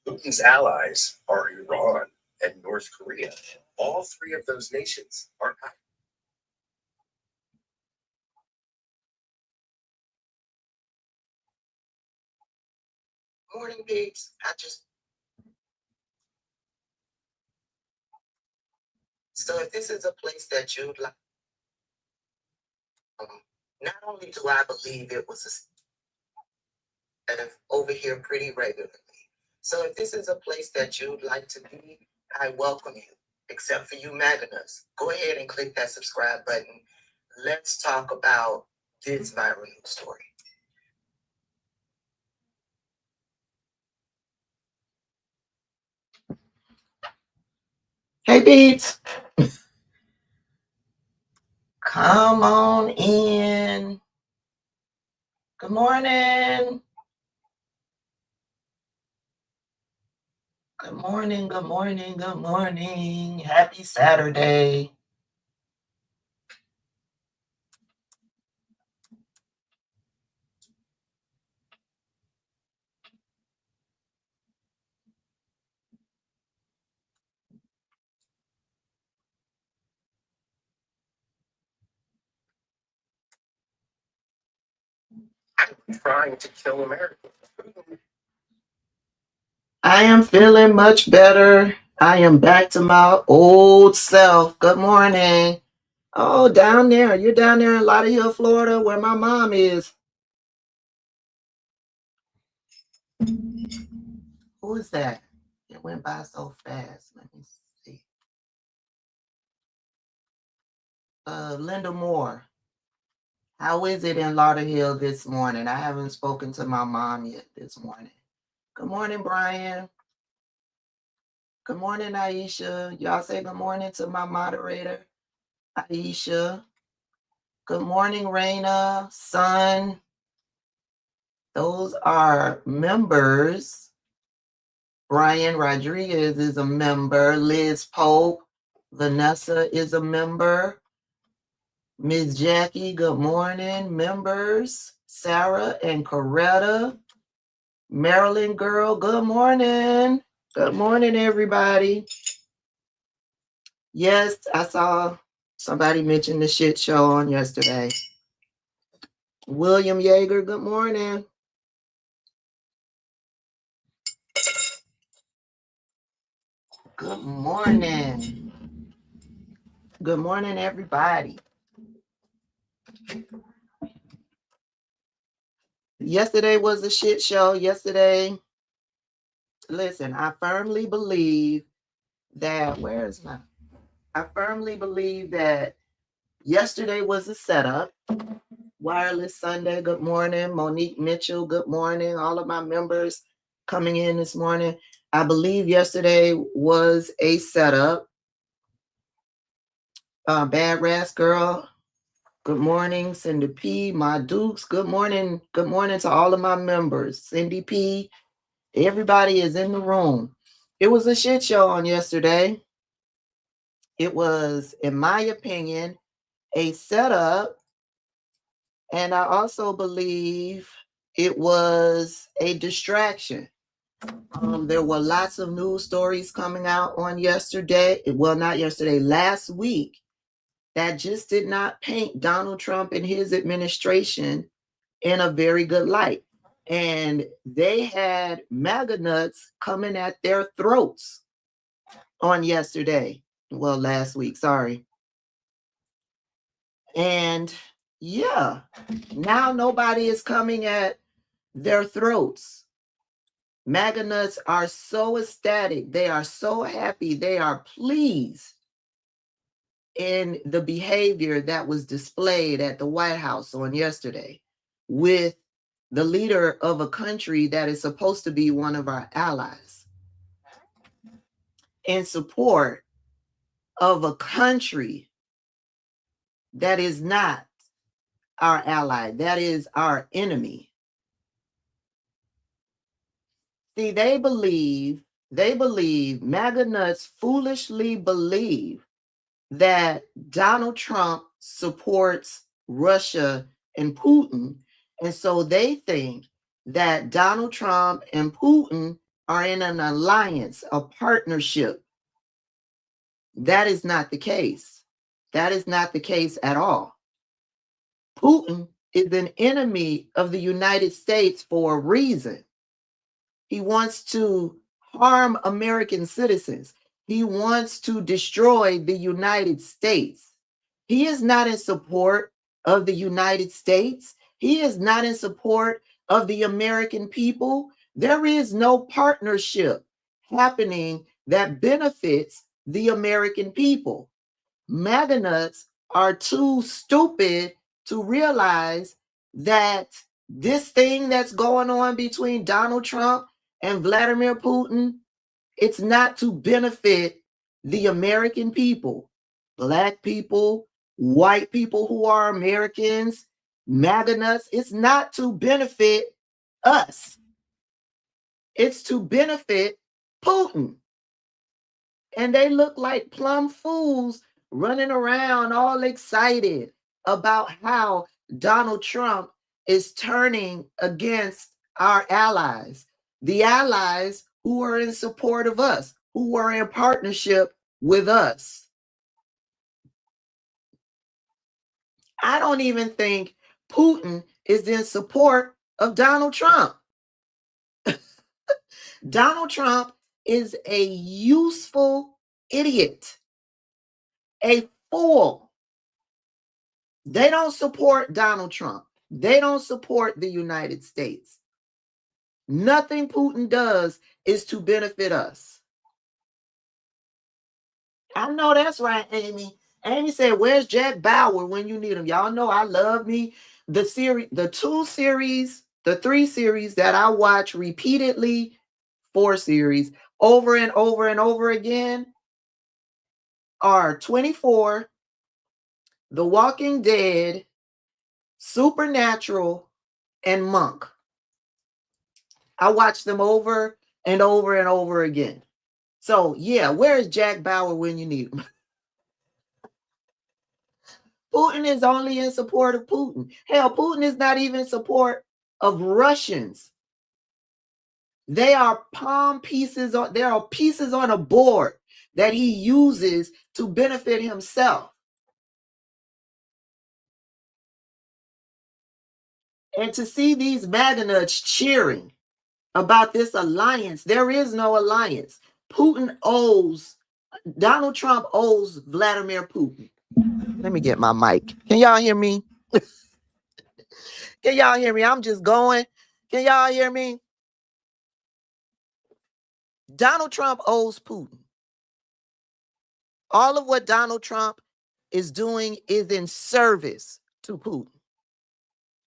Putin's allies are Iran and North Korea. All three of those nations are active. Morning, babes. So if this is a place that you'd like, not only do I believe it was over here pretty regularly. So if this is a place that you'd like to be, I welcome you. Except for you MAGANers, go ahead and click that subscribe button. Let's talk about this viral news story. Hey, Beats. Come on in. Good morning. Good morning, good morning, good morning. Happy Saturday. Trying to kill America. I am feeling much better. I am back to my old self. Good morning. Oh, down there. You're down there in Lauderhill, Florida, where my mom is. Who is that? It went by so fast. Let me see. Linda Moore. How is it in Lauderhill this morning? I haven't spoken to my mom yet this morning. Good morning, Brian. Good morning, Aisha. Y'all say good morning to my moderator, Aisha. Good morning, Raina, Son. Those are members. Brian Rodriguez is a member. Liz Pope. Vanessa is a member. Ms. Jackie, good morning. Members. Sarah and Coretta. Maryland girl, good morning. Good morning, everybody. Yes, I saw somebody mention the shit show on yesterday. William Yeager, good morning. Good morning. Good morning, everybody. Yesterday was a shit show. Yesterday, listen, I firmly believe that, I firmly believe that yesterday was a setup. Wireless Sunday, good morning. Monique Mitchell, good morning. All of my members coming in this morning. I believe yesterday was a setup. Bad Ras Girl, good morning. Cindy P, my Dukes, good morning. Good morning to all of my members. Cindy P, everybody is in the room. It was a shit show on yesterday. It was, in my opinion, a setup. And I also believe it was a distraction. There were lots of news stories coming out on yesterday. Well, not yesterday, last week, that just did not paint Donald Trump and his administration in a very good light. And they had MAGA nuts coming at their throats on yesterday. Well, last week, sorry. And yeah, now nobody is coming at their throats. MAGA nuts are so ecstatic. They are so happy. They are pleased in the behavior that was displayed at the White House on yesterday with the leader of a country that is supposed to be one of our allies, in support of a country that is not our ally, that is our enemy. See, they believe, MAGA nuts foolishly believe that Donald Trump supports Russia and Putin. And so they think that Donald Trump and Putin are in an alliance, a partnership. That is not the case. That is not the case at all. Putin is an enemy of the United States for a reason. He wants to harm American citizens. He wants to destroy the United States. He is not in support of the United States. He is not in support of the American people. There is no partnership happening that benefits the American people. MAGA nuts are too stupid to realize that this thing that's going on between Donald Trump and Vladimir Putin, it's not to benefit the American people, Black people, white people who are Americans, MAGA nuts. It's not to benefit us. It's to benefit Putin. And they look like plum fools running around all excited about how Donald Trump is turning against our allies, the allies who are in support of us, who are in partnership with us. I don't even think Putin is in support of Donald Trump. Donald Trump is a useful idiot, a fool. They don't support Donald Trump. They don't support the United States. Nothing Putin does is to benefit us. I know that's right, Amy. Amy said, "Where's Jack Bauer when you need him?" Y'all know I love me the series, the 3 series that I watch repeatedly, 4 series over and over and over again are 24, The Walking Dead, Supernatural, and Monk. I watch them over and over and over again. So yeah, where is Jack Bauer when you need him? Putin is only in support of Putin. Hell, Putin is not even in support of Russians. They are palm pieces on, there are pieces on a board that he uses to benefit himself. And to see these MAGA nuts cheering about this alliance, there is no alliance. Donald Trump owes Vladimir Putin. Let me get my mic. Can y'all hear me? Can y'all hear me? I'm just going. Can y'all hear me? Donald Trump owes Putin. All of what Donald Trump is doing is in service to Putin,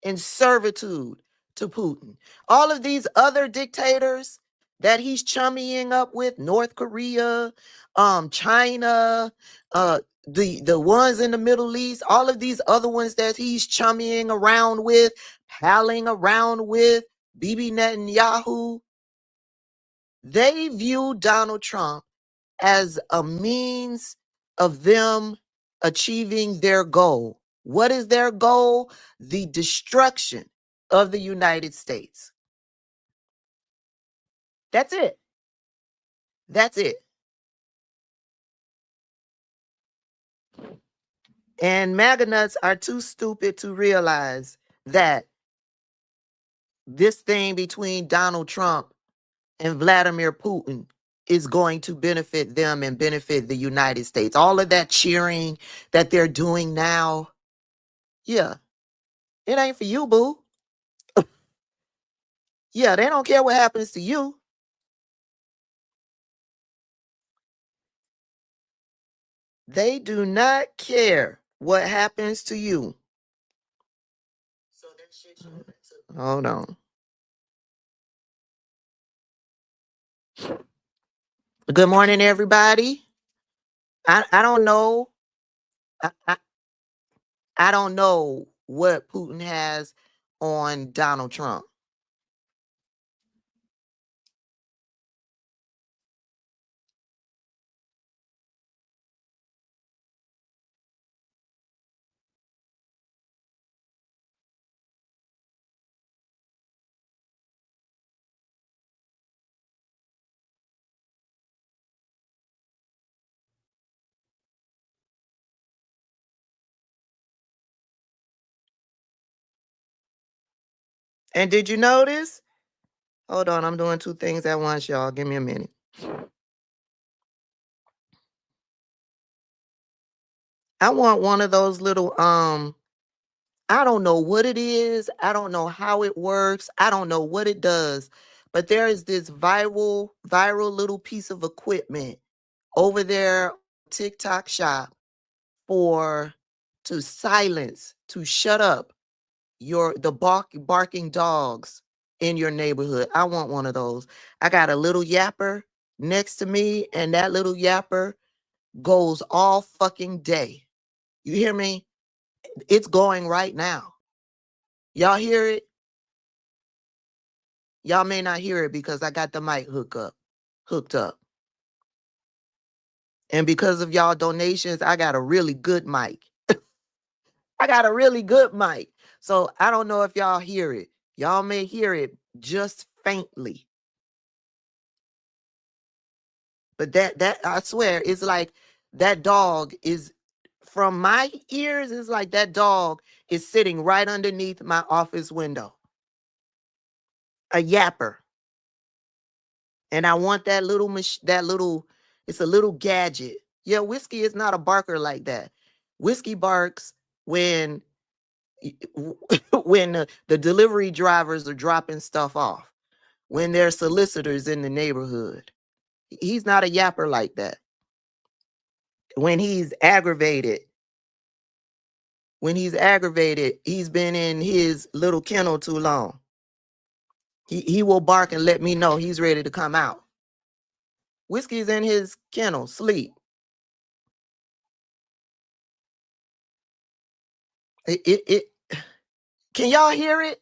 in servitude to Putin. All of these other dictators that he's chummying up with, North Korea, China, the ones in the Middle East, all of these other ones that he's chummying around with, palling around with, Bibi Netanyahu, they view Donald Trump as a means of them achieving their goal. What is their goal? The destruction of the United States. That's it. That's it. And MAGA nuts are too stupid to realize that this thing between Donald Trump and Vladimir Putin is going to benefit them and benefit the United States. All of that cheering that they're doing now, yeah, it ain't for you, boo. Yeah, they don't care what happens to you. They do not care what happens to you. Hold on. Good morning, everybody. I don't know. I don't know what Putin has on Donald Trump. And did you notice? Hold on, I'm doing two things at once, y'all. Give me a minute. I want one of those little I don't know what it is. I don't know how it works. I don't know what it does. But there is this viral little piece of equipment over there, TikTok shop, for to silence, to shut up the barking dogs in your neighborhood. I want one of those. I got a little yapper next to me, and that little yapper goes all fucking day. You hear me? It's going right now. Y'all hear it? Y'all may not hear it because I got the mic hooked up. And because of y'all donations, I got a really good mic. I got a really good mic. So I don't know if y'all hear it. Y'all may hear it just faintly. But that I swear, it's like that dog is from my ears, it's like that dog is sitting right underneath my office window. A yapper. And I want that little it's a little gadget. Yeah, Whiskey is not a barker like that. Whiskey barks when when the delivery drivers are dropping stuff off, when there's solicitors in the neighborhood. He's not a yapper like that. When he's aggravated, he's been in his little kennel too long. He will bark and let me know he's ready to come out. Whiskey's in his kennel, sleep. It can y'all hear it?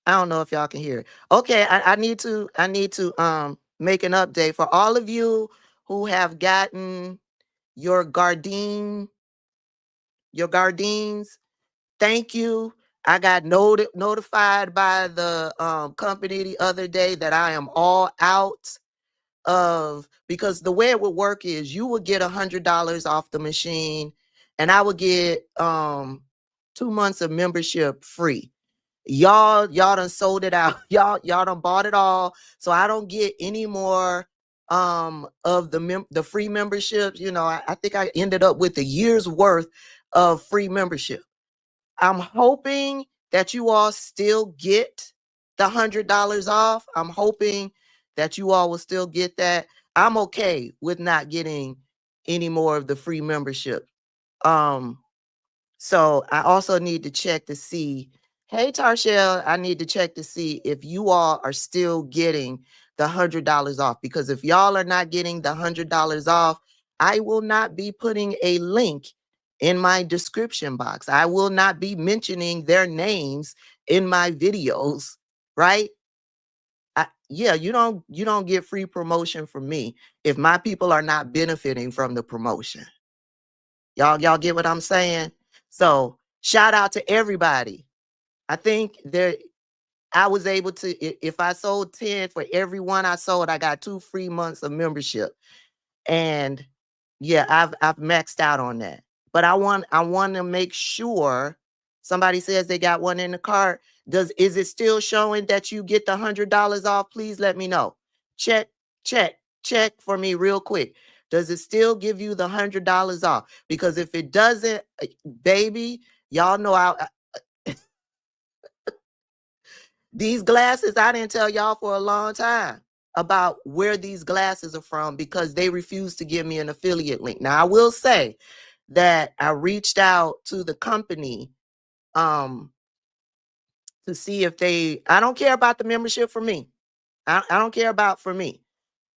I don't know if y'all can hear it. Okay, I need to make an update for all of you who have gotten your Gardines. Thank you. I got notified by the company the other day that I am all out of, because the way it would work is you would get $100 off the machine and I would get 2 months of membership free. Y'all done sold it out. Y'all done bought it all. So I don't get any more of the free memberships. You know, I think I ended up with a year's worth of free membership. I'm hoping that you all still get the $100 off. I'm hoping that you all will still get that. I'm okay with not getting any more of the free membership. So I also need to check to see, hey Tarshell, I need to check to see if you all are still getting the $100 off, because if y'all are not getting the $100 off, I will not be putting a link in my description box. I will not be mentioning their names in my videos, right? Yeah, you don't get free promotion from me if my people are not benefiting from the promotion. Y'all get what I'm saying? So shout out to everybody. I think I was able to, if I sold 10 for every one I sold, I got 2 free months of membership. And yeah, I've maxed out on that. But I want to make sure, somebody says they got one in the cart. Is it still showing that you get the $100 off? Please let me know. Check for me real quick. Does it still give you the $100 off? Because if it doesn't, baby, y'all know these glasses, I didn't tell y'all for a long time about where these glasses are from, because they refuse to give me an affiliate link. Now, I will say that I reached out to the company to see if I don't care about the membership for me. I don't care about for me.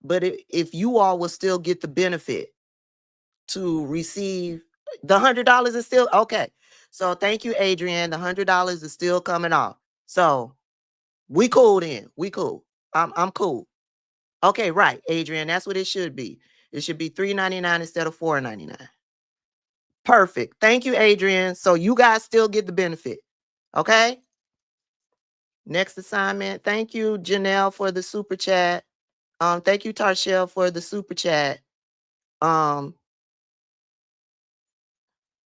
But if you all will still get the benefit to receive the $100 is still okay. So thank you, Adrienne. The $100 is still coming off. So we cool then. We cool. I'm cool. Okay, right, Adrian. That's what it should be. It should be $3.99 instead of $4.99. Perfect. Thank you, Adrian. So you guys still get the benefit. Okay. Next assignment. Thank you, Janelle, for the super chat. Thank you, Tarshell, for the super chat.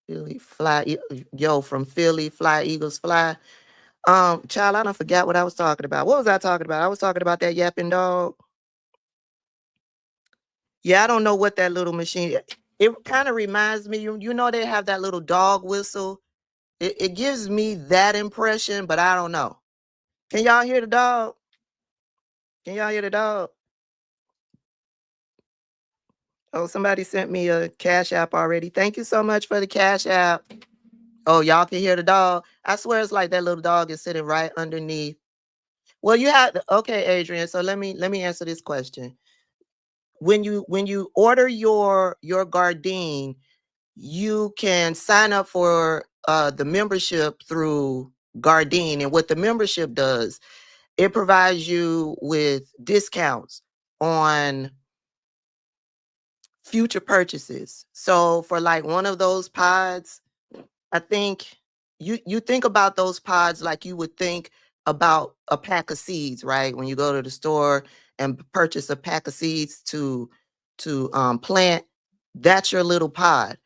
Philly fly, yo, from Philly, fly, Eagles fly. Child, I don't forget what I was talking about. What was I talking about? I was talking about that yapping dog. Yeah, I don't know what that little machine. It kind of reminds me. You know, they have that little dog whistle. It gives me that impression, but I don't know. Can y'all hear the dog? Can y'all hear the dog? Oh, somebody sent me a Cash App already. Thank you so much for the Cash App. Oh, y'all can hear the dog. I swear it's like that little dog is sitting right underneath. Well, you have okay, Adrian. So let me answer this question. When you order your Gardine, you can sign up for the membership through Gardine, and what the membership does, it provides you with discounts on future purchases. So for like one of those pods, I think you think about those pods like you would think about a pack of seeds, right? When you go to the store and purchase a pack of seeds to plant, that's your little pod.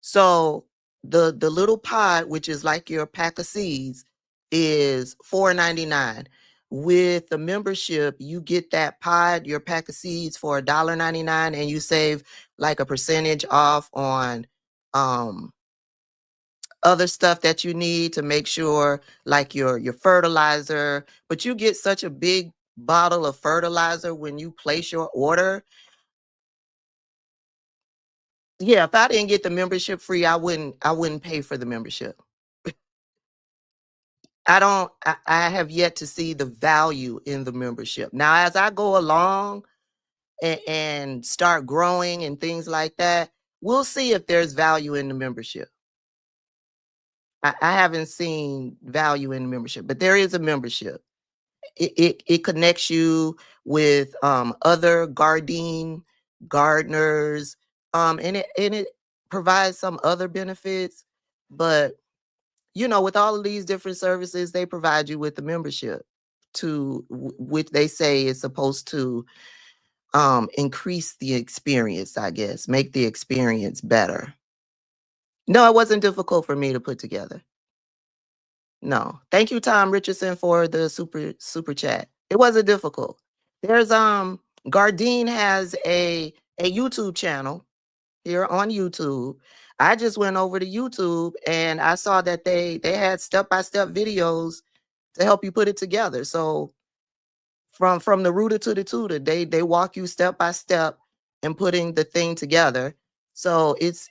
So the little pod, which is like your pack of seeds, is $4.99. With the membership, you get that pod, your pack of seeds, for $1.99, and you save like a percentage off on other stuff that you need to make sure, like your fertilizer. But you get such a big bottle of fertilizer when you place your order. Yeah, if I didn't get the membership free, I wouldn't pay for the membership. I have yet to see the value in the membership. Now, as I go along and start growing and things like that, we'll see if there's value in the membership. I haven't seen value in membership, but there is a membership. It connects you with other gardeners, and it provides some other benefits. But with all of these different services, they provide you with the membership, which they say is supposed to increase the experience, I guess, make the experience better. No, it wasn't difficult for me to put together. No. Thank you, Tom Richardson, for the super chat. It wasn't difficult. There's Gardine has a YouTube channel here on YouTube. I just went over to YouTube and I saw that they had step-by-step videos to help you put it together. So from the rooter to the tutor, they walk you step by step in putting the thing together. So it's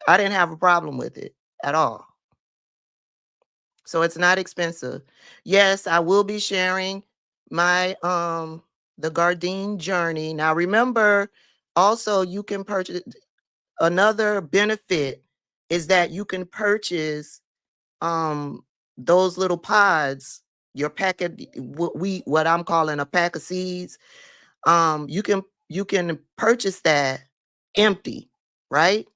I didn't have a problem with it at all. So it's not expensive. Yes, I will be sharing my the Gardine journey. Now remember, also you can purchase, another benefit is that you can purchase those little pods, your packet, what I'm calling a pack of seeds. You can purchase that empty, right?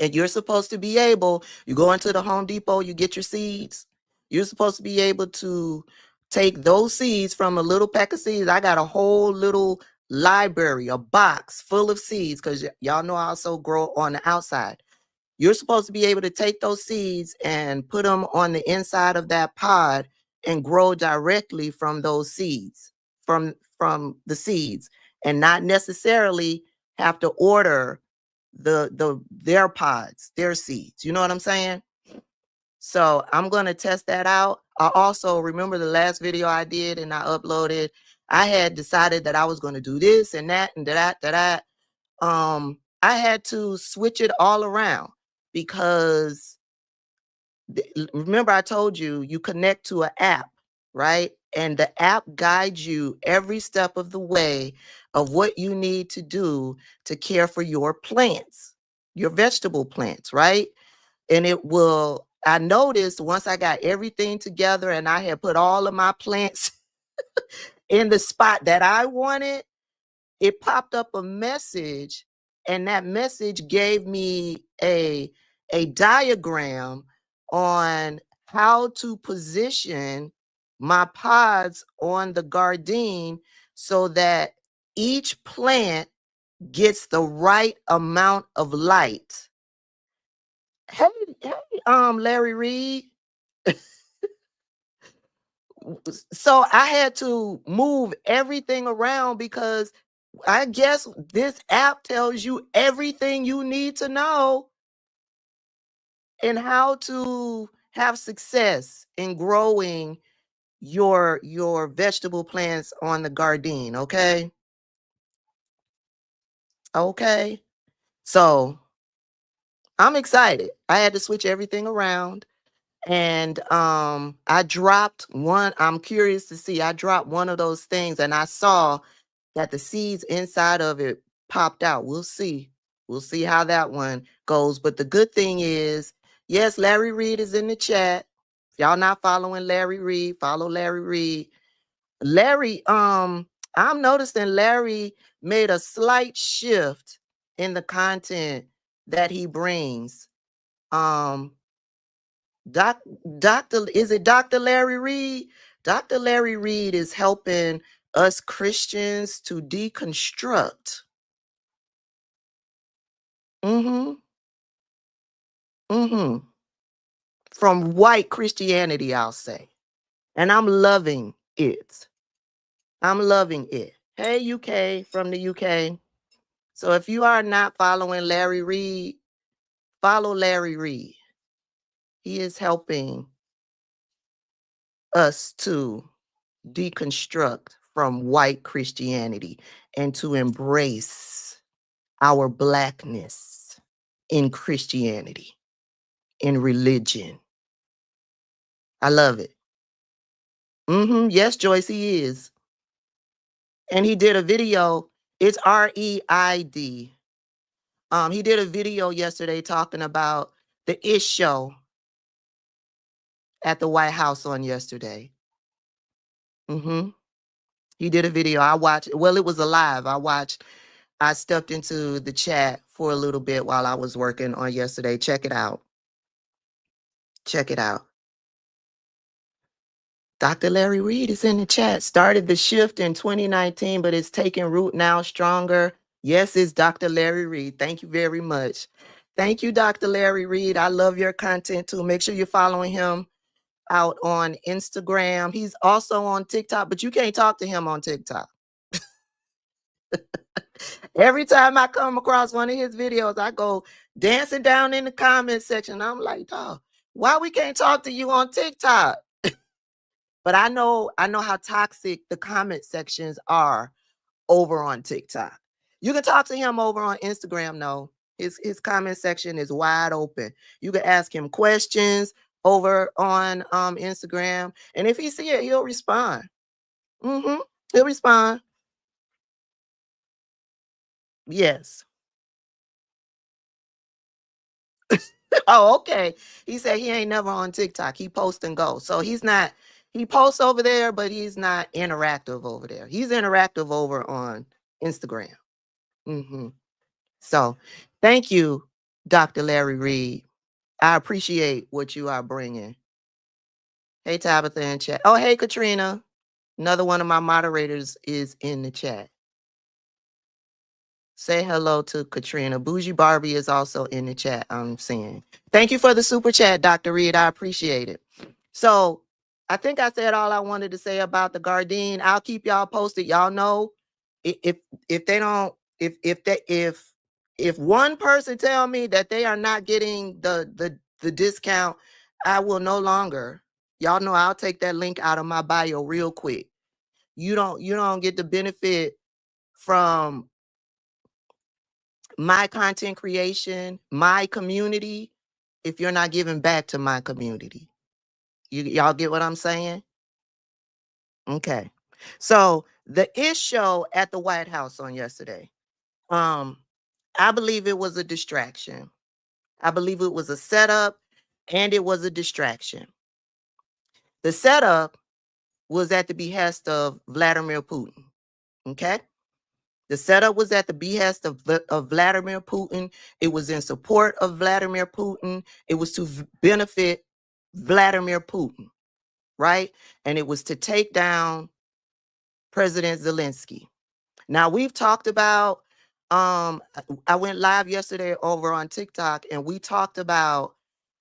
And you're supposed to be able, you go into the Home Depot, you get your seeds. You're supposed to be able to take those seeds from a little pack of seeds. I got a whole little library, a box full of seeds, because y'all know I also grow on the outside. You're supposed to be able to take those seeds and put them on the inside of that pod and grow directly from those seeds, from the seeds, and not necessarily have to order their pods, their seeds. You know what I'm saying? So I'm going to test that out. I also remember the last video I did and I uploaded, I had decided that I was going to do this and that and that. I had to switch it all around because remember I told you, you connect to an app, right? And the app guides you every step of the way of what you need to do to care for your plants, your vegetable plants, right? And I noticed once I got everything together and I had put all of my plants in the spot that I wanted, it popped up a message, and that message gave me a diagram on how to position my pods on the Gardine so that each plant gets the right amount of light. Hey, hey, Larry Reed. So I had to move everything around because I guess this app tells you everything you need to know and how to have success in growing your vegetable plants on the Gardine, okay? Okay. So I'm excited. I had to switch everything around. And I dropped one. I'm curious to see. I dropped one of those things and I saw that the seeds inside of it popped out. We'll see. We'll see how that one goes. But the good thing is, yes, Larry Reed is in the chat. If y'all not following Larry Reed, follow Larry Reed. Larry, I'm noticing Larry made a slight shift in the content that he brings. Doc, is it Dr. Larry Reed? Dr. Larry Reed is helping us Christians to deconstruct. Mm-hmm. Mm-hmm. From white Christianity, I'll say. And I'm loving it. I'm loving it. Hey, UK from the UK. So if you are not following Larry Reed, follow Larry Reed. He is helping us to deconstruct from white Christianity and to embrace our blackness in Christianity, in religion. I love it. Yes, Joyce, he is. And he did a video. It's REID. He did a video yesterday talking about the issue at the White House on yesterday. He did a video. I watched. Well, it was a live. I stepped into the chat for a little bit while I was working on yesterday. Check it out. Check it out. Dr. Larry Reed is in the chat. Started the shift in 2019, but it's taking root now stronger. Yes, it's Dr. Larry Reed. Thank you very much. Thank you, Dr. Larry Reed. I love your content too. Make sure you're following him out on Instagram. He's also on TikTok, but you can't talk to him on TikTok. Every time I come across one of his videos, I go dancing down in the comment section. I'm like, oh, why we can't talk to you on TikTok? But I know how toxic the comment sections are over on TikTok. You can talk to him over on Instagram, though. His comment section is wide open. You can ask him questions over on Instagram. And if he see it, he'll respond. He'll respond. Yes. Oh, okay. He said he ain't never on TikTok. He post and go. So he posts over there, but he's not interactive over there. He's interactive over on Instagram. So thank you, Dr. Larry Reed. I appreciate what you are bringing. Hey, Tabitha in chat. Oh, hey, Katrina. Another one of my moderators is in the chat. Say hello to Katrina. Bougie Barbie is also in the chat, I'm seeing. Thank you for the super chat, Dr. Reed. I appreciate it. So I think I said all I wanted to say about the Gardine. I'll keep y'all posted. Y'all know if they don't, if one person tell me that they are not getting the discount, I will no longer. Y'all know I'll take that link out of my bio real quick. You don't get the benefit from my content creation, my community, if you're not giving back to my community. Y'all get what I'm saying? Okay. So the issue at the White House on yesterday, I believe it was a distraction. I believe it was a setup and it was a distraction. The setup was at the behest of Vladimir Putin. Okay. The setup was at the behest of Vladimir Putin. It was in support of Vladimir Putin. It was to benefit Vladimir Putin, right? And it was to take down President Zelensky. Now, we've talked about I went live yesterday over on TikTok, and we talked about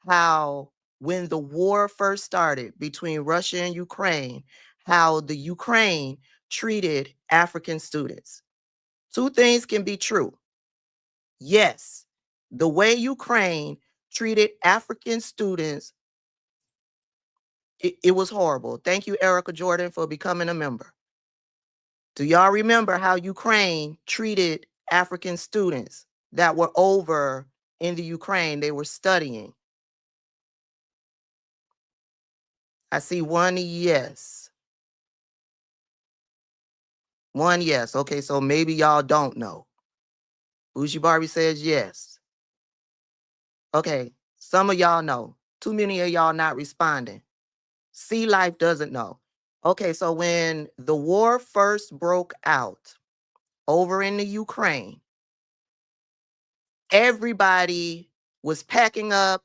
how when the war first started between Russia and Ukraine, how the Ukraine treated African students. Two things can be true. Yes, the way Ukraine treated African students, it was horrible. Thank you, Erica Jordan, for becoming a member. Do y'all remember how Ukraine treated African students that were over in the Ukraine? They were studying. I see one yes. One yes. Okay, so maybe y'all don't know. Bougie Barbie says yes. Okay, some of y'all know. Too many of y'all not responding. Sea Life doesn't know. Okay, so when the war first broke out over in the Ukraine, everybody was packing up,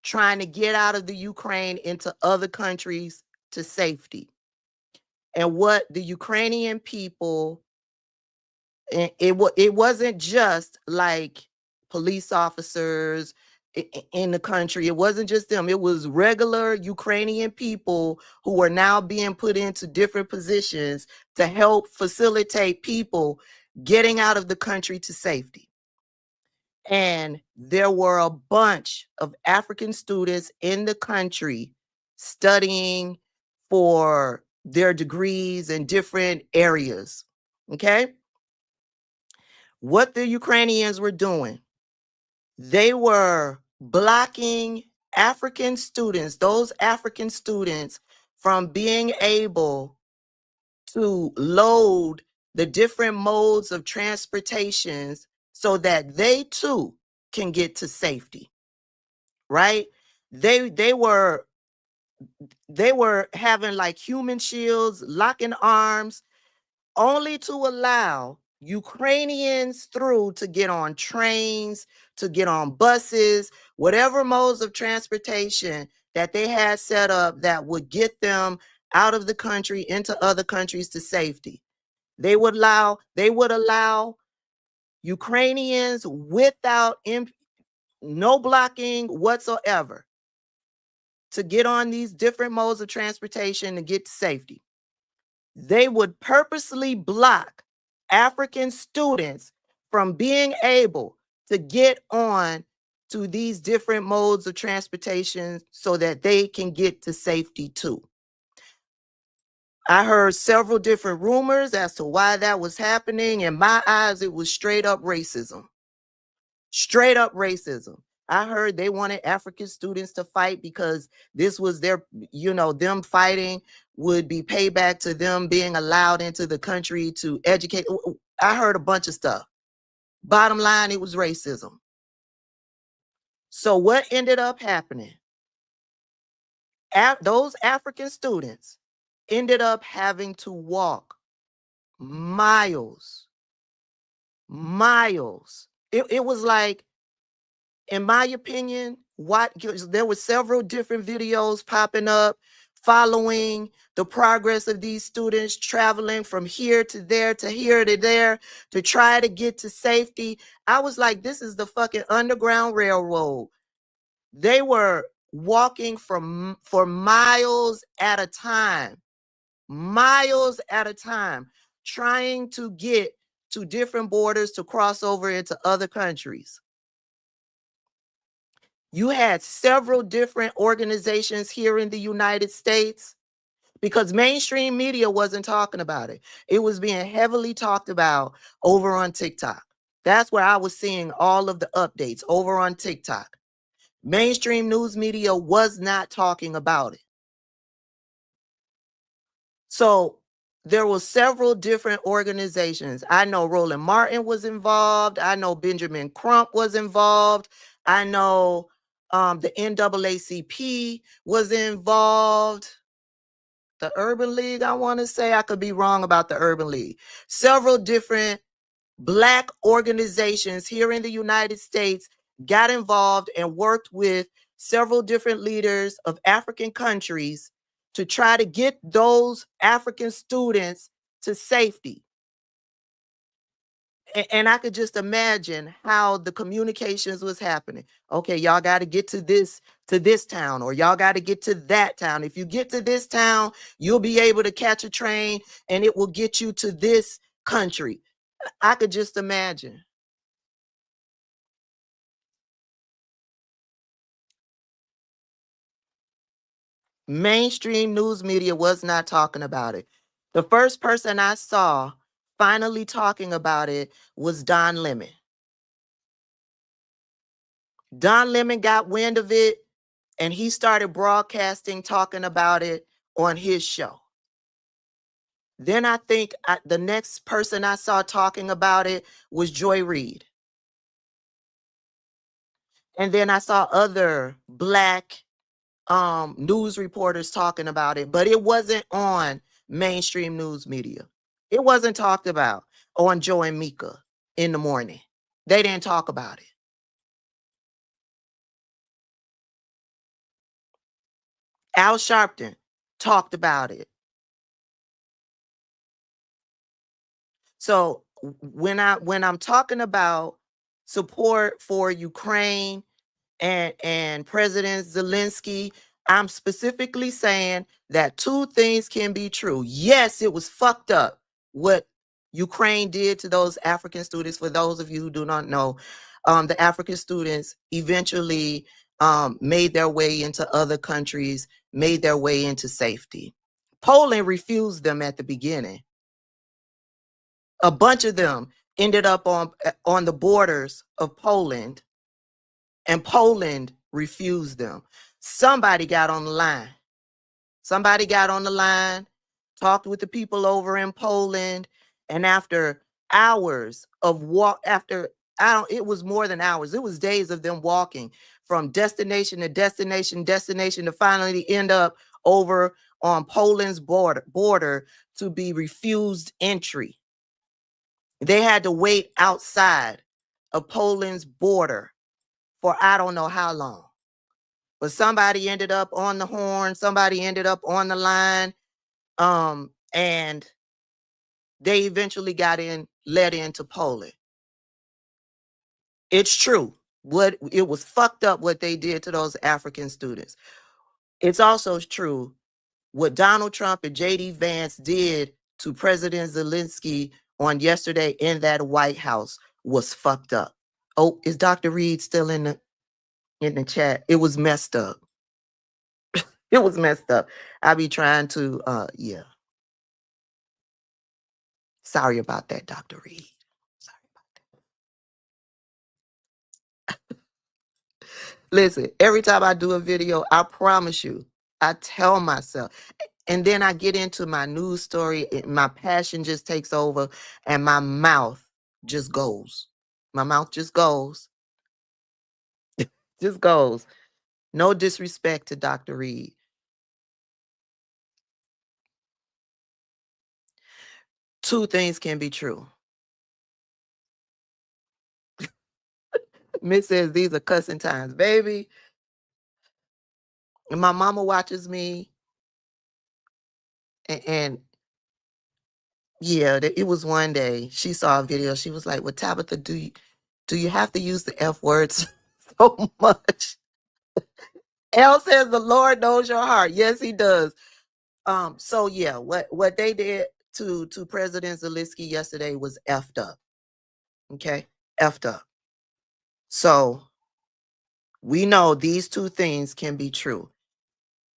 trying to get out of the Ukraine into other countries to safety. And what the Ukrainian people, it wasn't just like police officers in the country. It wasn't just them. It was regular Ukrainian people who were now being put into different positions to help facilitate people getting out of the country to safety. And there were a bunch of African students in the country studying for their degrees in different areas. Okay? What the Ukrainians were doing, they were blocking African students, those African students, from being able to load the different modes of transportations so that they too can get to safety, right? They were having like human shields, locking arms, only to allow Ukrainians through to get on trains, to get on buses, whatever modes of transportation that they had set up that would get them out of the country into other countries to safety. They would allow Ukrainians without no blocking whatsoever to get on these different modes of transportation to get to safety. They would purposely block African students from being able to get on to these different modes of transportation so that they can get to safety too. I heard several different rumors as to why that was happening. In my eyes, it was straight up racism. Straight up racism. I heard they wanted African students to fight because this was their, them fighting would be payback to them being allowed into the country to educate. I heard a bunch of stuff. Bottom line, it was racism. So what ended up happening? Those African students ended up having to walk miles. It was like, in my opinion, there were several different videos popping up following the progress of these students traveling from here to there to here to there to try to get to safety. I was like, this is the fucking Underground Railroad. They were walking for miles at a time, trying to get to different borders to cross over into other countries. You had several different organizations here in the United States, because mainstream media wasn't talking about it. It was being heavily talked about over on TikTok. That's where I was seeing all of the updates, over on TikTok. Mainstream news media was not talking about it. So there were several different organizations. I know Roland Martin was involved. I know Benjamin Crump was involved. I know the NAACP was involved. The Urban League, I want to say, I could be wrong about the Urban League. Several different Black organizations here in the United States got involved and worked with several different leaders of African countries to try to get those African students to safety. And I could just imagine how the communications was happening. Okay, y'all got to get to this town, or y'all got to get to that town. If you get to this town, you'll be able to catch a train and it will get you to this country. I could just imagine. Mainstream news media was not talking about it. The first person I saw finally talking about it was Don Lemon. Don Lemon got wind of it and he started broadcasting, talking about it on his show. Then I think the next person I saw talking about it was Joy Reid. And then I saw other Black news reporters talking about it, but it wasn't on mainstream news media. It wasn't talked about on Joe and Mika in the morning. They didn't talk about it. Al Sharpton talked about it. So when I'm talking about support for Ukraine and President Zelensky, I'm specifically saying that two things can be true. Yes, it was fucked up what Ukraine did to those African students. For those of you who do not know, the African students eventually made their way into other countries, made their way into safety. Poland refused them at the beginning. A bunch of them ended up on the borders of Poland, and Poland refused them. Somebody got on the line. Somebody got on the line, talked with the people over in Poland, and after hours of walk, it was more than hours. It was days of them walking from destination to destination to finally end up over on Poland's border to be refused entry. They had to wait outside of Poland's border for I don't know how long. But somebody ended up on the horn, somebody ended up on the line, and they eventually got let into Poland. It's true. It was fucked up what they did to those African students. It's also true what Donald Trump and J.D. Vance did to President Zelensky on yesterday in that White House was fucked up. Oh, is Dr. Reed still in the chat? It was messed up. It was messed up. I be trying to, yeah. Sorry about that, Dr. Reed. Sorry about that. Listen, every time I do a video, I promise you, I tell myself, and then I get into my news story, my passion just takes over, and my mouth just goes. My mouth just goes. Just goes. No disrespect to Dr. Reed. Two things can be true. Miss says these are cussing times, baby. And my mama watches me, and yeah, it was one day she saw a video. She was like, "Well, Tabitha, do you have to use the F words so much?" L says the Lord knows your heart. Yes, he does. So yeah, what they did to President Zelensky yesterday was effed up. Okay, effed up. So we know these two things can be true.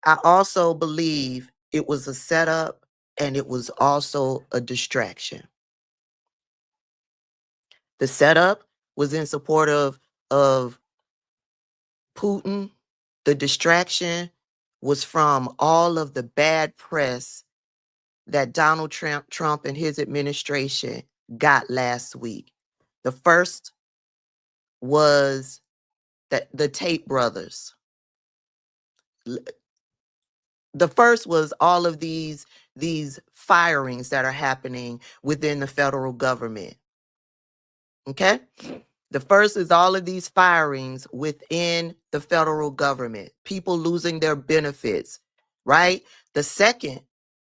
I also believe it was a setup and it was also a distraction. The setup was in support of Putin. The distraction was from all of the bad press that Donald Trump and his administration got last week. The first was the Tate brothers. The first was all of these firings that are happening within the federal government. Okay? The first is all of these firings within the federal government, people losing their benefits, right? The second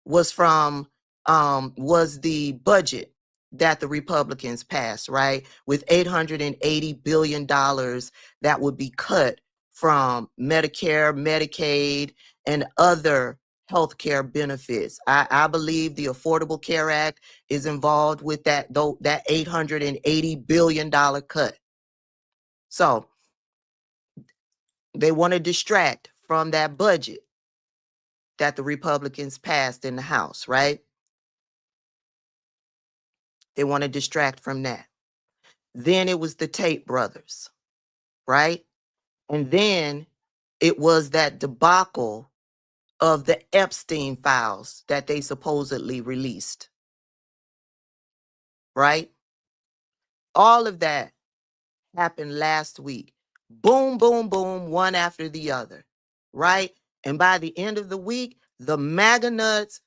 was was the budget. that the Republicans passed, right? With $880 billion that would be cut from Medicare, Medicaid, and other healthcare benefits. I believe the Affordable Care Act is involved with that $880 billion cut. So they want to distract from that budget that the Republicans passed in the House, right? They want to distract from that. Then it was the Tate brothers, right? And then it was that debacle of the Epstein files that they supposedly released, right? All of that happened last week. Boom, boom, boom, one after the other, right? And by the end of the week, the MAGA nuts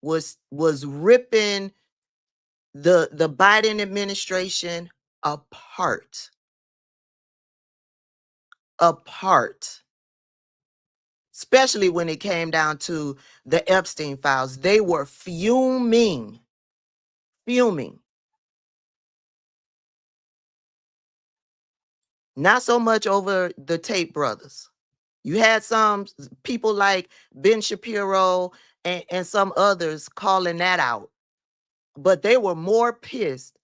was ripping the Biden administration apart. Especially when it came down to the Epstein files. They were fuming. Not so much over the Tate brothers. You had some people like Ben Shapiro and some others calling that out. But they were more pissed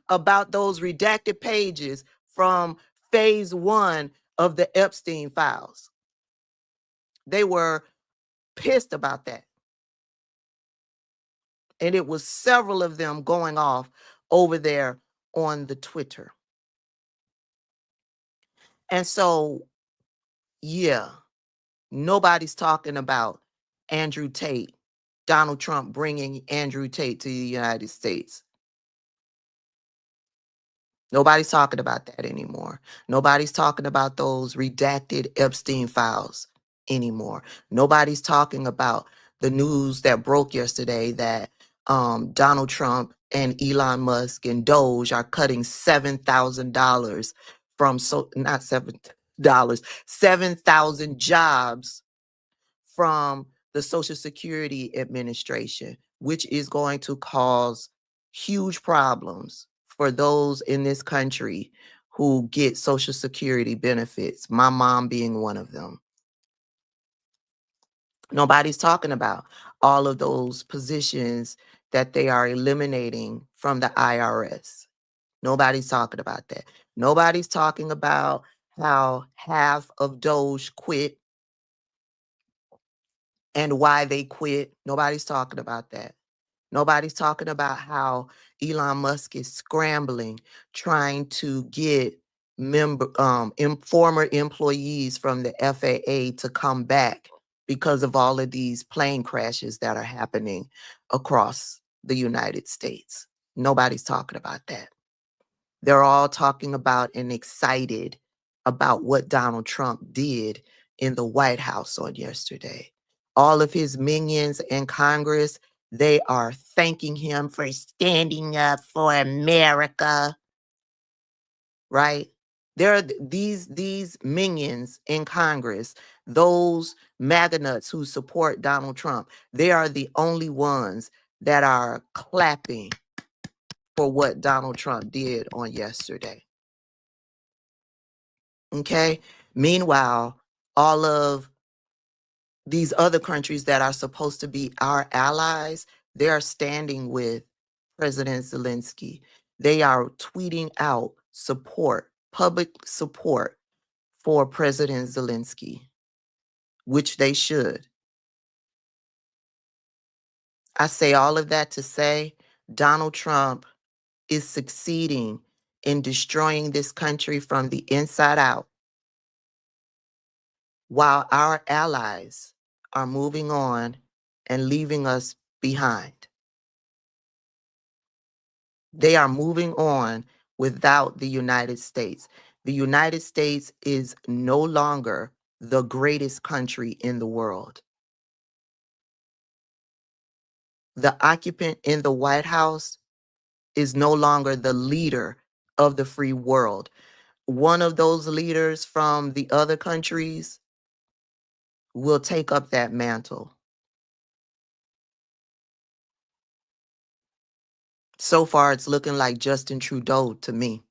about those redacted pages from phase 1 of the Epstein files. They were pissed about that. And it was several of them going off over there on the Twitter. And so, yeah, nobody's talking about Andrew Tate, Donald Trump bringing Andrew Tate to the United States. Nobody's talking about that anymore. Nobody's talking about those redacted Epstein files anymore. Nobody's talking about the news that broke yesterday that Donald Trump and Elon Musk and Doge are cutting $7,000 from not $7, 7,000 jobs from the Social Security Administration, which is going to cause huge problems for those in this country who get Social Security benefits, my mom being one of them. Nobody's talking about all of those positions that they are eliminating from the IRS. Nobody's talking about that. Nobody's talking about how half of Doge quit and why they quit. Nobody's talking about that. Nobody's talking about how Elon Musk is scrambling, trying to get former employees from the FAA to come back because of all of these plane crashes that are happening across the United States. Nobody's talking about that. They're all talking about and excited about what Donald Trump did in the White House on yesterday. All of his minions in Congress, they are thanking him for standing up for America, right? There are these minions in Congress, those MAGA nuts who support Donald Trump. They are the only ones that are clapping for what Donald Trump did on yesterday. Okay. Meanwhile, all of these other countries that are supposed to be our allies, they are standing with President Zelensky. They are tweeting out support, public support for President Zelensky, which they should. I say all of that to say Donald Trump is succeeding in destroying this country from the inside out, while our allies are moving on and leaving us behind. They are moving on without the United States. The United States is no longer the greatest country in the world. The occupant in the White House is no longer the leader of the free world. One of those leaders from the other countries will take up that mantle. So far, it's looking like Justin Trudeau to me.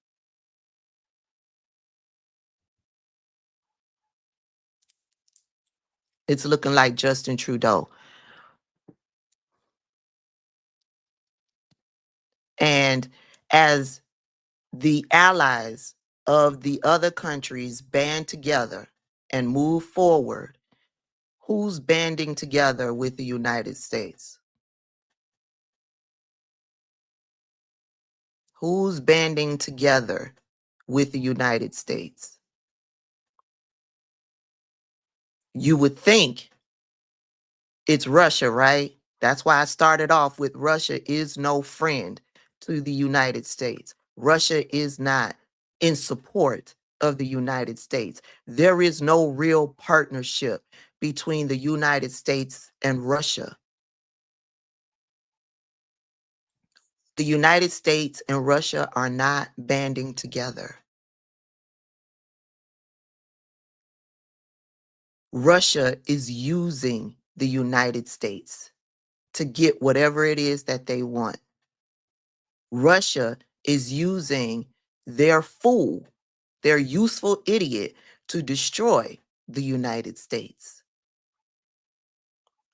It's looking like Justin Trudeau. And as the allies of the other countries band together and move forward, who's banding together with the United States? Who's banding together with the United States? You would think it's Russia, right? That's why I started off with Russia is no friend to the United States. Russia is not in support of the United States. There is no real partnership between the United States and Russia. The United States and Russia are not banding together. Russia is using the United States to get whatever it is that they want. Russia is using their fool, their useful idiot, to destroy the United States.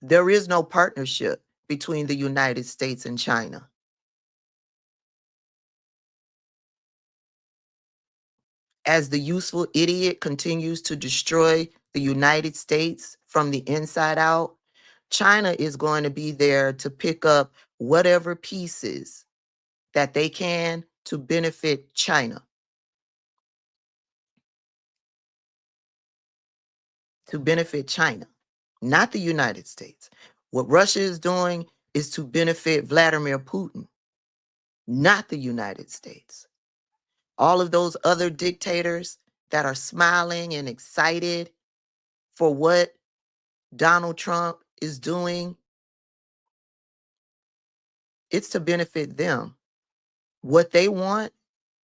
There is no partnership between the United States and China. As the useful idiot continues to destroy the United States from the inside out, China is going to be there to pick up whatever pieces that they can to benefit China. To benefit China, not the United States. What Russia is doing is to benefit Vladimir Putin, not the United States. All of those other dictators that are smiling and excited for what Donald Trump is doing, it's to benefit them. What they want,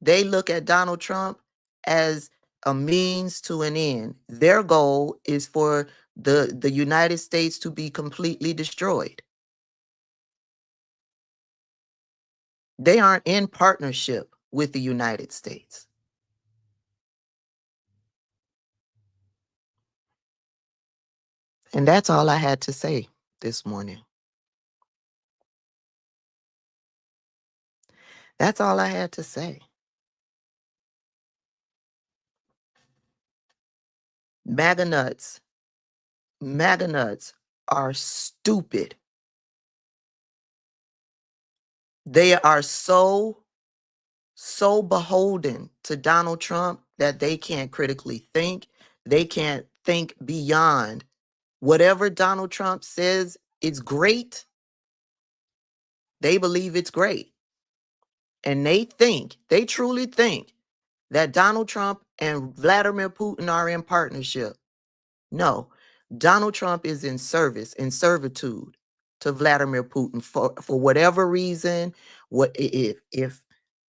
they look at Donald Trump as a means to an end. Their goal is for the United States to be completely destroyed. They aren't in partnership with the United States. And that's all I had to say this morning. That's all I had to say. MAGA nuts are stupid. They are so beholden to Donald Trump that they can't critically think. They can't think beyond whatever Donald Trump says it's great. They believe it's great. And they truly think that Donald Trump and Vladimir Putin are in partnership. No, Donald Trump is in servitude to Vladimir Putin for whatever reason. What if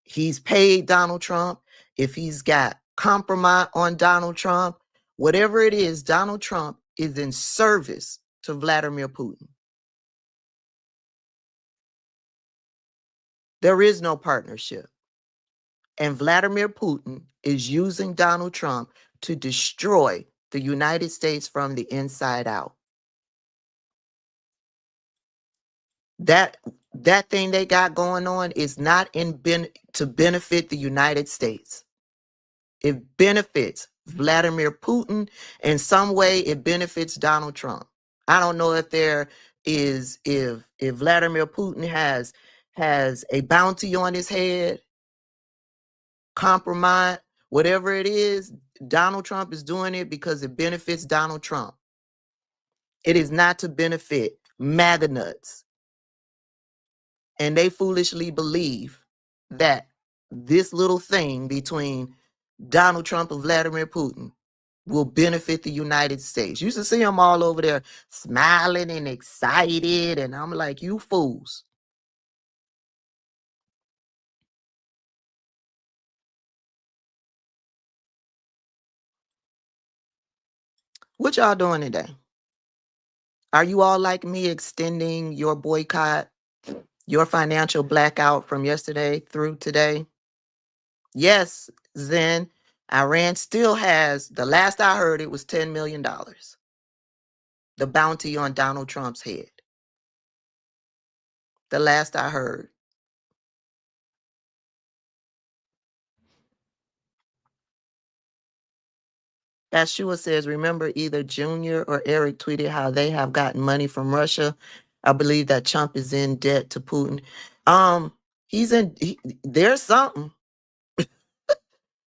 he's paid Donald Trump, if he's got compromise on Donald Trump, whatever it is, Donald Trump is in service to Vladimir Putin. There is no partnership. And Vladimir Putin is using Donald Trump to destroy the United States from the inside out. That thing they got going on is not to benefit the United States. It benefits Vladimir Putin. In some way, it benefits Donald Trump. I don't know if if Vladimir Putin has a bounty on his head, compromise, whatever it is, Donald Trump is doing it because it benefits Donald Trump. It is not to benefit MAGA nuts. And they foolishly believe that this little thing between Donald Trump and Vladimir Putin will benefit the United States. You used to see them all over there smiling and excited. And I'm like, you fools. What y'all doing today? Are you all like me extending your boycott Your financial blackout from yesterday through today. Yes, Zen, Iran still has, the last I heard, it was $10 million. The bounty on Donald Trump's head. The last I heard. Bashua says, remember either Junior or Eric tweeted how they have gotten money from Russia. I believe that Trump is in debt to Putin. There's something.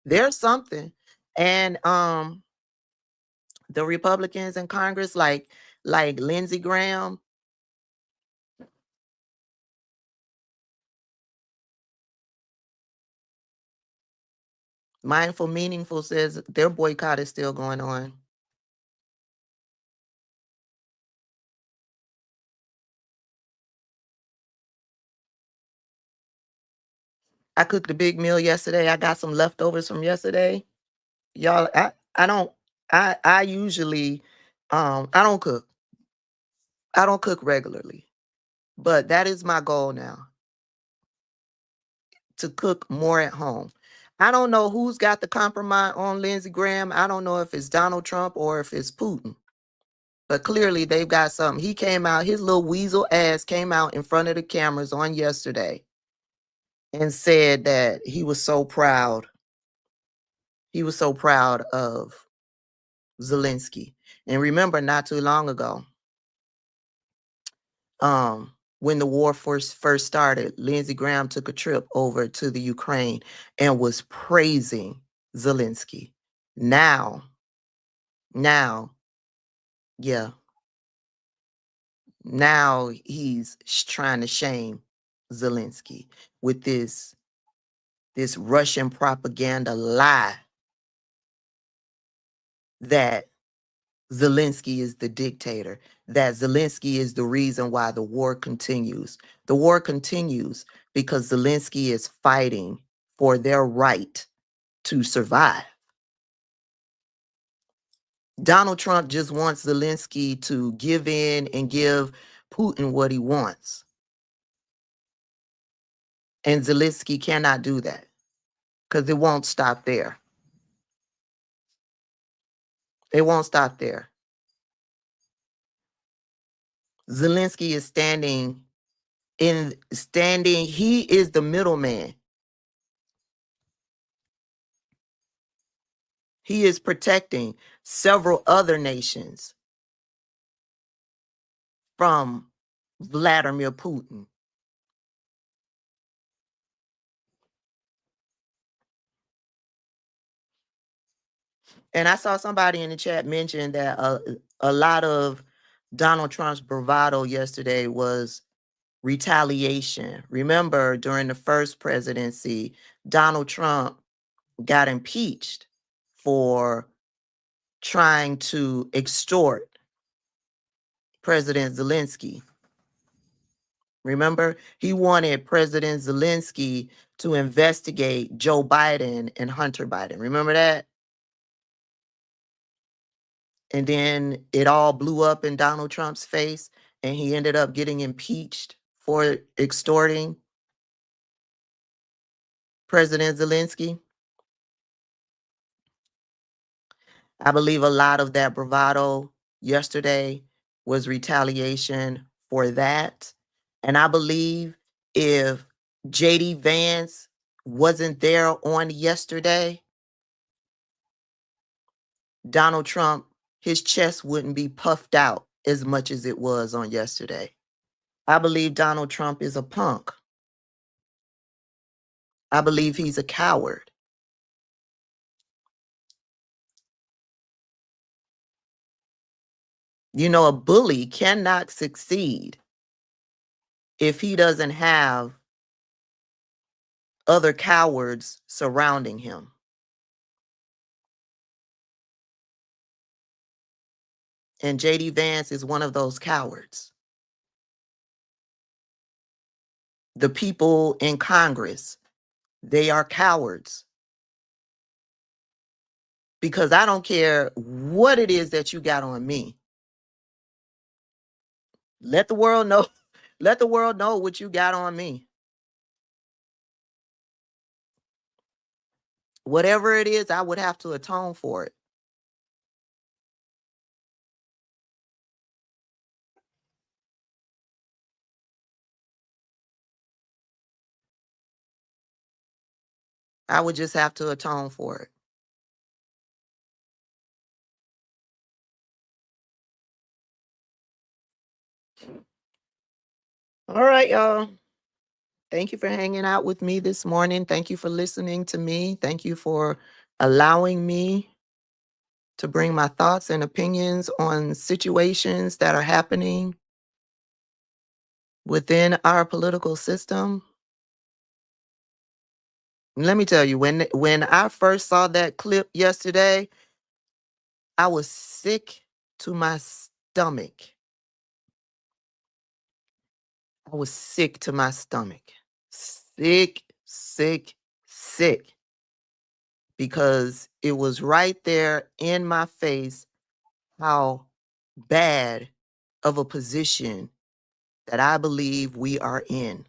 There's something. And the Republicans in Congress, like Lindsey Graham, Mindful Meaningful says their boycott is still going on. I cooked a big meal yesterday. I got some leftovers from yesterday. Y'all, I usually I don't cook. I don't cook regularly. But that is my goal now, to cook more at home. I don't know who's got the compromise on Lindsey Graham. I don't know if it's Donald Trump or if it's Putin. But clearly they've got something. He came out, his little weasel ass came out in front of the cameras on yesterday and said that he was so proud. He was so proud of Zelensky. And remember, not too long ago, when the war first started, Lindsey Graham took a trip over to the Ukraine and was praising Zelensky. Now, yeah, now he's trying to shame Zelensky with this Russian propaganda lie that Zelensky is the dictator, that Zelensky is the reason why the war continues. The war continues because Zelensky is fighting for their right to survive. Donald Trump just wants Zelensky to give in and give Putin what he wants. And Zelensky cannot do that because it won't stop there. It won't stop there. Zelensky is he is the middleman. He is protecting several other nations from Vladimir Putin. And I saw somebody in the chat mention that a lot of Donald Trump's bravado yesterday was retaliation. Remember, during the first presidency, Donald Trump got impeached for trying to extort President Zelensky. Remember, he wanted President Zelensky to investigate Joe Biden and Hunter Biden. Remember that? And then it all blew up in Donald Trump's face, and he ended up getting impeached for extorting President Zelensky. I believe a lot of that bravado yesterday was retaliation for that. And I believe if JD Vance wasn't there on yesterday, Donald Trump, his chest wouldn't be puffed out as much as it was on yesterday. I believe Donald Trump is a punk. I believe he's a coward. You know, a bully cannot succeed if he doesn't have other cowards surrounding him. And JD Vance is one of those cowards. The people in Congress, they are cowards. Because I don't care what it is that you got on me. Let the world know. Let the world know what you got on me. Whatever it is, I would have to atone for it. I would just have to atone for it. All right, y'all. Thank you for hanging out with me this morning. Thank you for listening to me. Thank you for allowing me to bring my thoughts and opinions on situations that are happening within our political system. Let me tell you, when I first saw that clip yesterday, I was sick to my stomach. I was sick to my stomach. Sick, sick, sick. Because it was right there in my face how bad of a position that I believe we are in.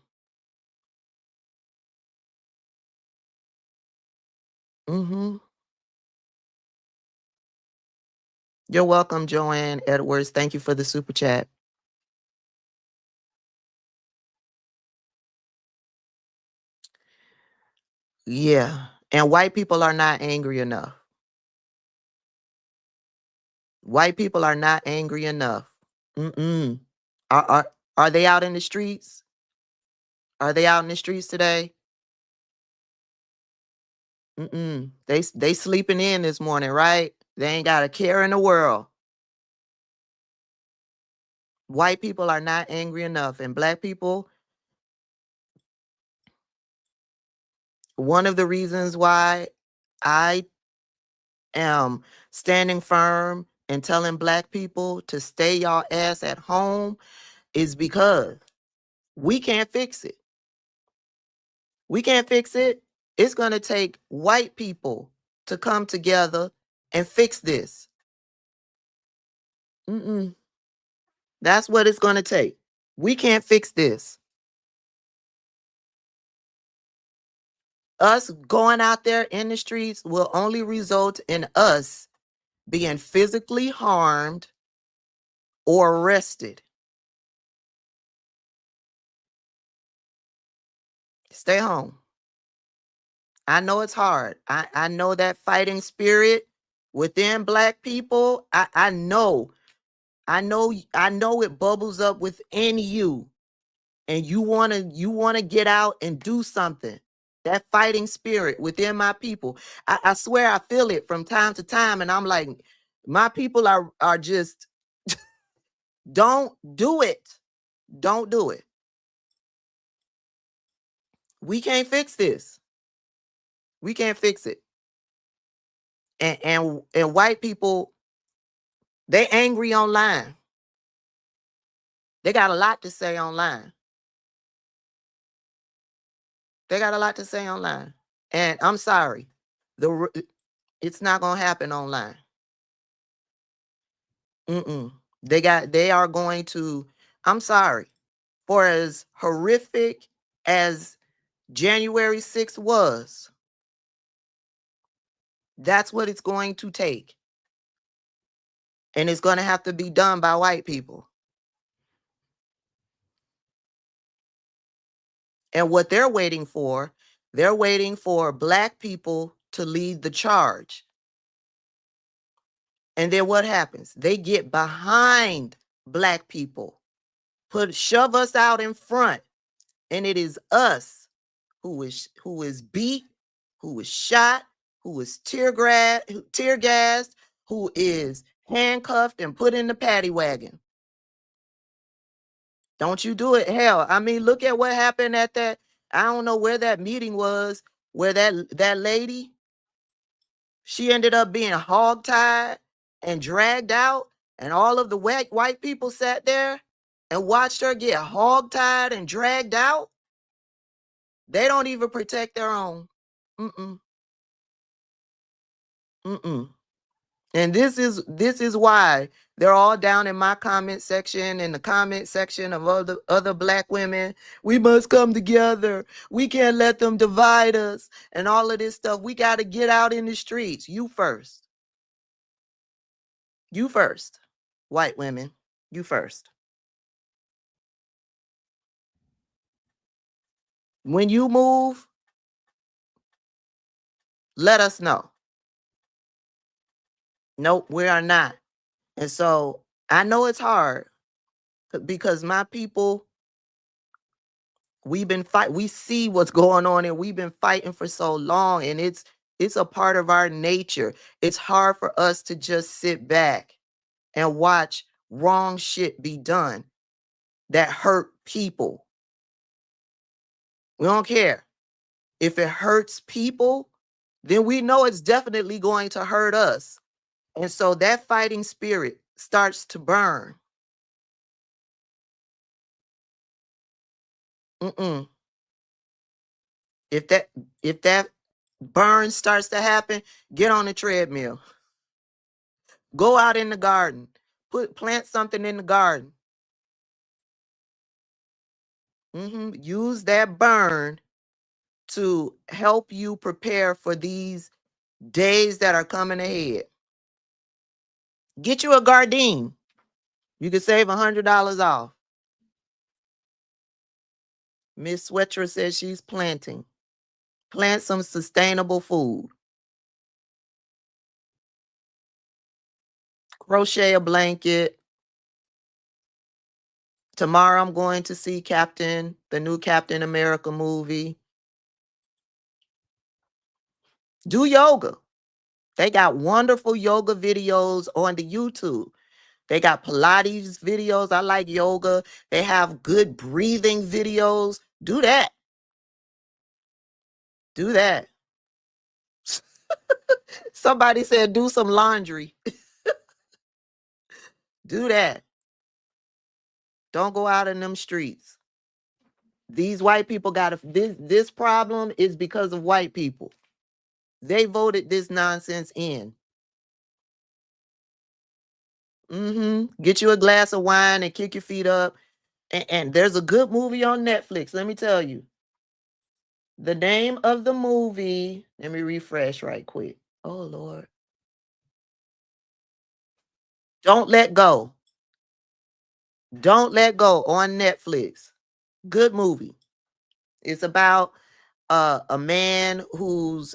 Mm-hmm. You're welcome, Joanne Edwards. Thank you for the super chat. Yeah. And white people are not angry enough. White people are not angry enough. Mm-mm. Are they out in the streets? Are they out in the streets today? Mm-mm. They sleeping in this morning, right? They ain't got a care in the world. White people are not angry enough. And black people, one of the reasons why I am standing firm and telling black people to stay y'all ass at home is because we can't fix it. We can't fix it. It's going to take white people to come together and fix this. Mm-mm. That's what it's going to take. We can't fix this. Us going out there in the streets will only result in us being physically harmed or arrested. Stay home. I know it's hard. I know that fighting spirit within black people. I know it bubbles up within you. And you wanna get out and do something. That fighting spirit within my people. I swear I feel it from time to time. And I'm like, my people are just don't do it. Don't do it. We can't fix this. We can't fix it. And white people, they angry online. They got a lot to say online. They got a lot to say online. And I'm sorry. It's not gonna happen online. Mm-mm. They are going to, I'm sorry. For as horrific as January 6th was, that's what it's going to take. And it's going to have to be done by white people. And what they're waiting for black people to lead the charge. And then what happens? They get behind black people, shove us out in front. And it is us who is beat, who is shot, who is tear gassed, who is handcuffed and put in the paddy wagon. Don't you do it. Hell, I mean, look at what happened at that. I don't know where that meeting was, where that lady, she ended up being hogtied and dragged out, and all of the white people sat there and watched her get hogtied and dragged out. They don't even protect their own. Mm-mm. Mm-mm. And this is why They're all down in my comment section, in the comment section of other Black women. We must come together. We can't let them divide us and all of this stuff. We got to get out in the streets. You first. You first. White women, you first. When you move, let us know. Nope, we are not. And so I know it's hard because my people, we've been fighting. We see what's going on and we've been fighting for so long, and it's a part of our nature. It's hard for us to just sit back and watch wrong shit be done that hurt people. We don't care. If it hurts people, then we know it's definitely going to hurt us. And so that fighting spirit starts to burn. Mm-mm. If that burn starts to happen, get on the treadmill. Go out in the garden. Plant something in the garden. Use that burn to help you prepare for these days that are coming ahead. Get you a Gardine. You can save $100 off. Miss Swetra says she's planting. Plant some sustainable food. Crochet a blanket. Tomorrow I'm going to see the new Captain America movie. Do yoga. They got wonderful yoga videos on the YouTube. They got Pilates videos. I like yoga. They have good breathing videos. Do that. Do that. Somebody said do some laundry. Do that. Don't go out in them streets. These white people this problem is because of white people. They voted this nonsense in. Get you a glass of wine and kick your feet up. And there's a good movie on Netflix. Let me tell you. The name of the movie, let me refresh right quick. Oh, Lord. Don't Let Go. Don't Let Go on Netflix. Good movie. It's about a man who's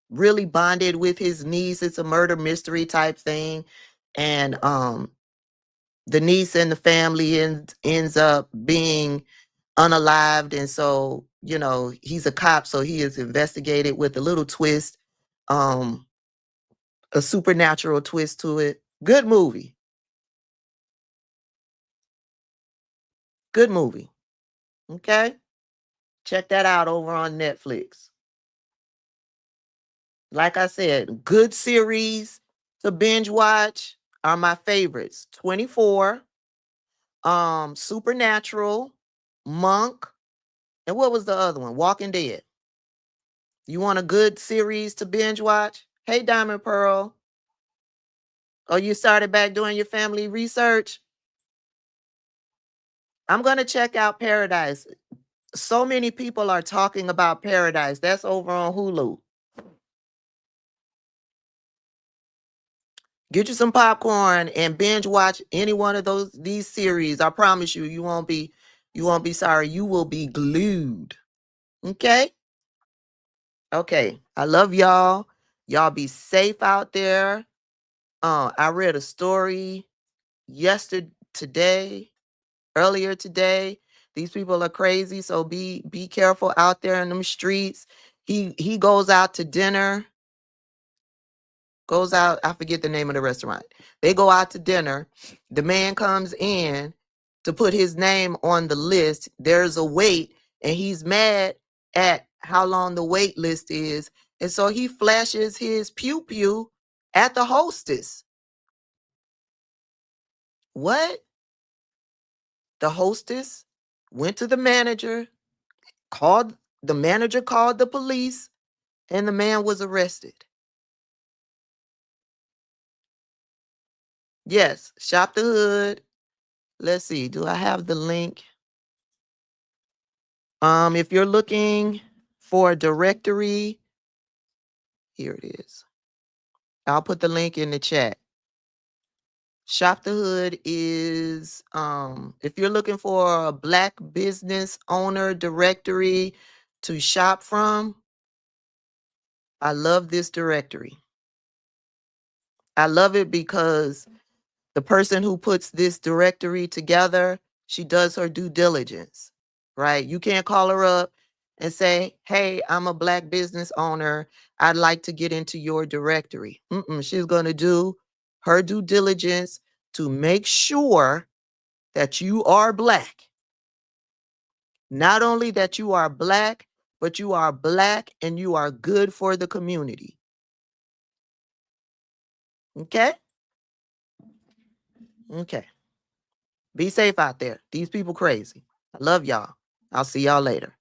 really bonded with his niece. It's a murder mystery type thing. And the niece and the family ends up being unalived. And so, he's a cop, so he is investigated with a little twist, a supernatural twist to it. Good movie. Good movie. Okay? Check that out over on Netflix. Like I said, good series to binge watch are my favorites. 24, Supernatural, Monk, and what was the other one? Walking Dead. You want a good series to binge watch? Hey, Diamond Pearl. Oh, you started back doing your family research? I'm going to check out Paradise. So many people are talking about Paradise. That's over on Hulu. Get you some popcorn and binge watch any one of these series. I promise you, you won't be sorry. You will be glued. Okay? Okay. I love y'all. Y'all be safe out there. I read a story earlier today. These people are crazy, so be careful out there in them streets. He goes out to dinner. I forget the name of the restaurant. They go out to dinner. The man comes in to put his name on the list. There's a wait, and he's mad at how long the wait list is. And so he flashes his pew-pew at the hostess. What? The hostess went to the manager, called the police, and the man was arrested. Yes, Shop the Hood. Let's see. Do I have the link? If you're looking for a directory, here it is. I'll put the link in the chat. Shop the Hood is if you're looking for a Black business owner directory to shop from, I love this directory. I love it because the person who puts this directory together, she does her due diligence, right? You can't call her up and say, hey, I'm a Black business owner. I'd like to get into your directory. She's going to do her due diligence to make sure that you are Black. Not only that you are Black, but you are Black and you are good for the community. Okay? Okay. Be safe out there. These people crazy. I love y'all. I'll see y'all later.